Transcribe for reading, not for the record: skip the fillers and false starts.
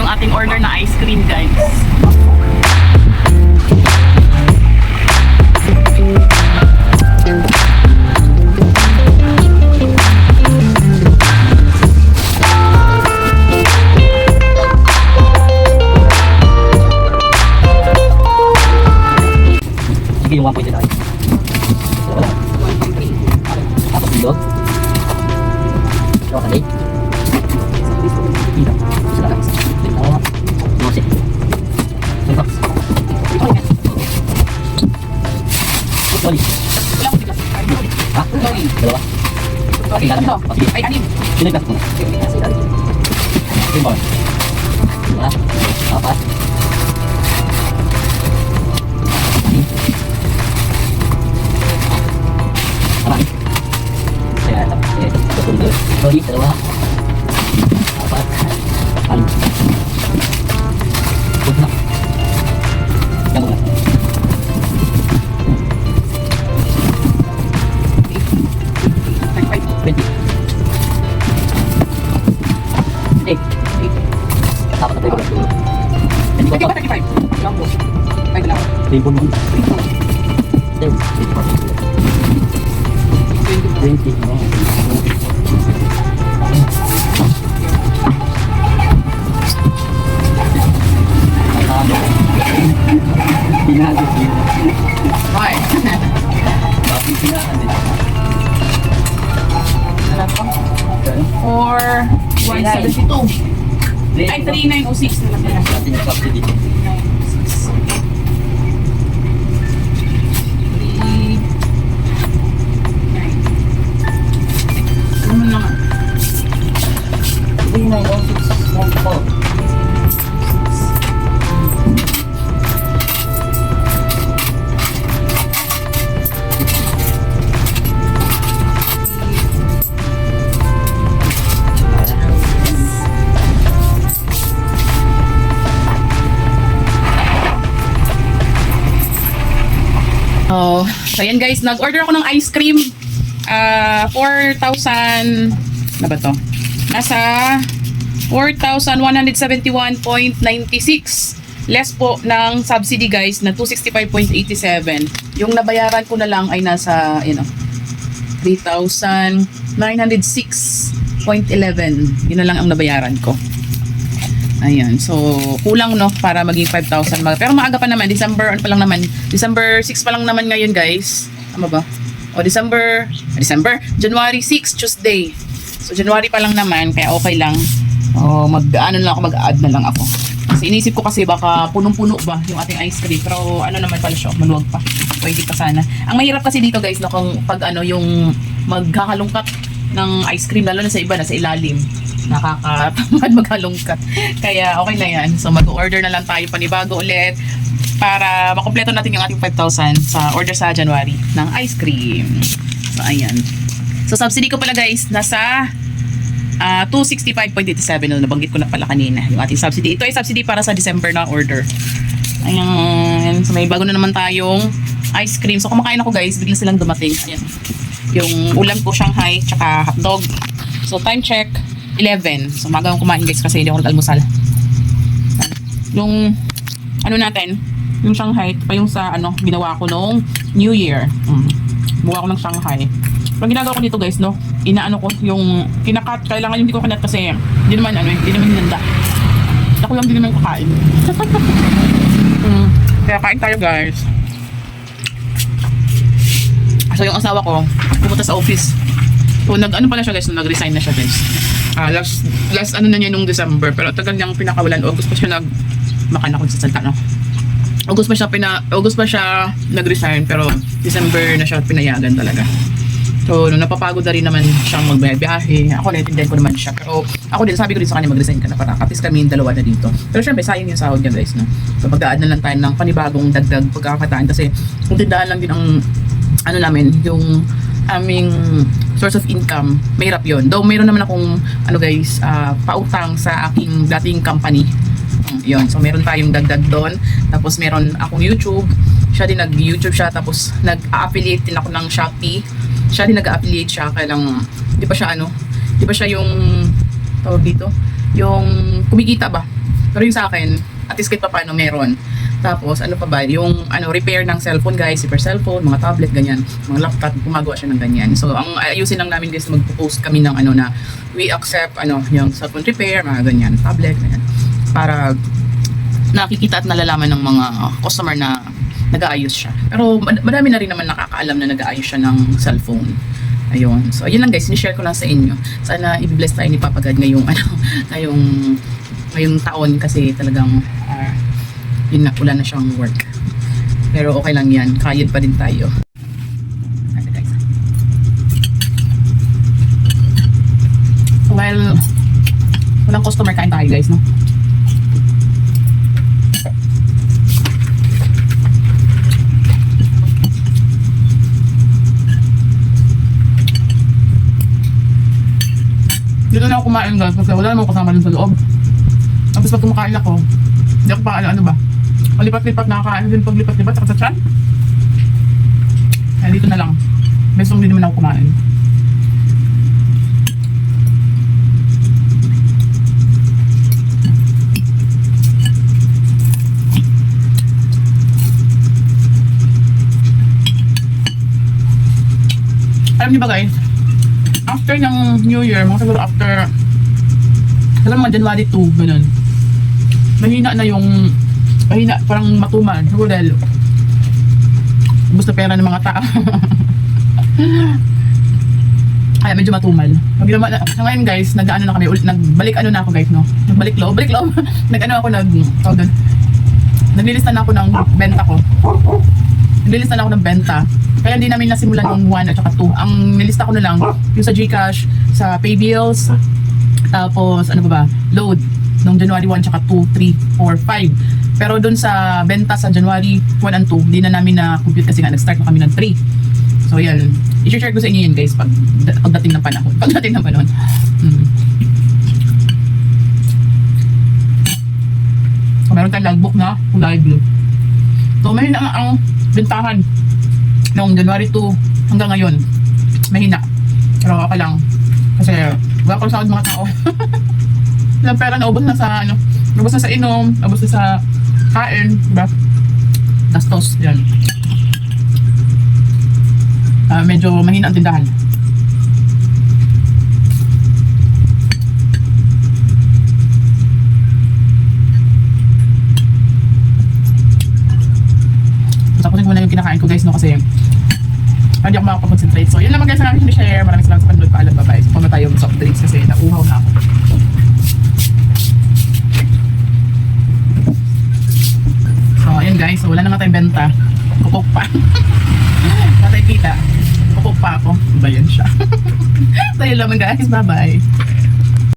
yung ating order na ice cream, guys. Sige, yung 1.8 tayo. Wala. Tapos dito. Ito kali. Dito. Sila guys. Dito. Mose. Dito. Sorry. Ha? Dalawa? Okay, dalawa. Okay. Ay, anim. Sinigas mo. Limon. Dalawa. Apat. Marami. Kaya tapos tutulog. Sorry, dalawa. Apat. Anim. Huwag na. Yan mo na. 20. Eh. Dapat na tayo. 35. Lang po. Ay, dalawa. Ribbon mo. 20. Pinagod yun. Why? Bakit pinagod din? Alam ko. 4,172. Ay, 3,906 na lang pala. Natin yung subsidy. 3,906. Ano naman? 3906.4. Oh, so yan guys, nag-order ako ng ice cream. 4,000 na ba to? Nasa 4,171.96. Less po ng subsidy guys na 265.87. Yung nabayaran ko na lang ay nasa 3,906.11. Yun na lang ang nabayaran ko. Ayan, so kulang no para maging 5,000. Pero maaga pa naman, December December 6 pa lang naman ngayon guys. Tama ba? O January 6, Tuesday. So January pa lang naman, kaya okay lang. Mag-add na lang ako. Kasi inisip ko kasi baka punong-puno ba yung ating ice cream. Pero ano naman pala siya, maluwag pa. Pwede pa sana. Ang mahirap kasi dito guys, no, kung pag yung magkakalungkat ng ice cream, lalo na sa iba, nasa ilalim. Nakakatamad maghalongkat. Kaya okay na yan. So mag-order na lang tayo panibago ulit para makompleto natin yung ating 5,000 sa order sa January ng ice cream. So ayan. So subsidy ko pala guys nasa 265.87. Nabanggit ko na pala kanina yung ating subsidy. Ito ay subsidy para sa December na order. Ayan. So may bago na naman tayong ice cream. So kumakain ako guys, bigla silang dumating. Ayan. Yung ulam ko Shanghai tsaka hotdog. So time check 11. So maga akong kumain guys kasi hindi ako nag-almusal. Yung ano natin, yung Shanghai, pa yung sa ginawa ko nung New Year. Buwa ko ng Shanghai. Pag ginagawa ko dito guys, no, inaano ko yung kinakat, kailangan hindi ko kinat kasi hindi naman hinanda. Ako lang din naman kakain. Kaya kain tayo guys. So yung asawa ko pumunta sa office. So nag-ano pala siya guys, nag-resign na siya guys. Last ano na niya nung December, pero tagal niyang pinakawalan. August pa siya makan ako sa salta, no. August pa siya nag-resign, pero December na siya pinayagan talaga. So nung napapagod na rin naman siyang magbiyahe, ako naiintindihan ko naman siya. Pero ako din, sabi ko din sa kanya mag-resign ka na para kapis kami yung dalawa na dito. Pero syempre sayang yung sahod niya guys, no. So magdaan na lang tayo ng panibagong dagdag pagkakataan kasi kung tindaan lang din ang namin, yung aming source of income, mahirap yun. Though mayroon naman akong pautang sa aking dating company. Yun, so meron tayong dagdag doon. Tapos meron akong YouTube. Siya din nag-YouTube siya. Tapos nag-affiliate din ako ng Shopee. Siya din nag-affiliate siya. Kaya lang, di pa siya yung tawag dito, yung kumikita ba? Pero yung sa akin, at least kahit pa paano meron. Tapos, ano pa ba, yung repair ng cellphone guys, super cellphone, mga tablet, ganyan, mga laptop, gumagawa siya ng ganyan. So, ang ayusin lang namin guys, magpo-post kami ng na we accept, yung cellphone repair, mga ganyan, tablet, ganyan. Para nakikita at nalalaman ng mga customer na nag-aayos siya. Pero madami na rin naman nakakaalam na nag-aayos siya ng cellphone. Ayun. So, ayun lang guys, ni-share ko lang sa inyo. Sana i-bless tayo ni Papa God ngayong taon kasi talagang yun na, wala na siyang work. Pero okay lang yan. Kayod pa din tayo. Ito guys. So, while walang customer, kain tayo guys, no? Dito na ako kumain guys kasi wala namang kasama dun sa loob. Tapos pag kumakain ako, hindi ako pa ano ba? Palipat-lipat nakakain din paglipat-lipat sa tiyan. Kaya dito na lang. Besong din naman ako kumain. Alam niyo ba guys, after ng New Year, mga siguro after mga January 2, ganun, mahina parang matumal siguro dahil ubos na pera ng mga tao. Kaya medyo matumal. Sa ngayon guys, nag-ano na kami, nagbalik na ako guys, no? Nagbalik loob nag-ano ako, naglilista na ako ng benta ko. Naglilista na ako ng benta. Kaya hindi namin nasimulan yung 1 at saka 2. Ang nilista ko na lang yung sa GCash, sa Paybills, tapos ano ba, load nung January 1 tsaka 2, 3, 4, 5. Pero dun sa benta sa January 1 and 2, hindi na namin na-compute kasi nga nag-start na kami ng 3. So yan, i-share ko sa inyo yun guys pagdating ng panahon. So meron tayong logbook na kulay blue. So mahina ang bentahan noong January 2 hanggang ngayon. Mahina. Pero okay lang. Kasi wala ko sa mga tao. Ilang pera na ubos na sa ubos na sa inom, ubos na sa kain, diba? Gastos, yan. Medyo mahina ang tindahan. Tapusin ko muna yung kinakain ko guys, no, kasi hindi ako makapag-concentrate. So, yun lang guys ang aking share. Maraming salamat sa panonood. Paalam, bye-bye. So, pama tayo soft drinks kasi nauuhaw na ako. So, ayun guys. So, wala na nga tayong benta. Kukuk pa. Wala tayong kita. Kukuk pa ako. Ba yan siya? So, yun lang guys. Bye-bye.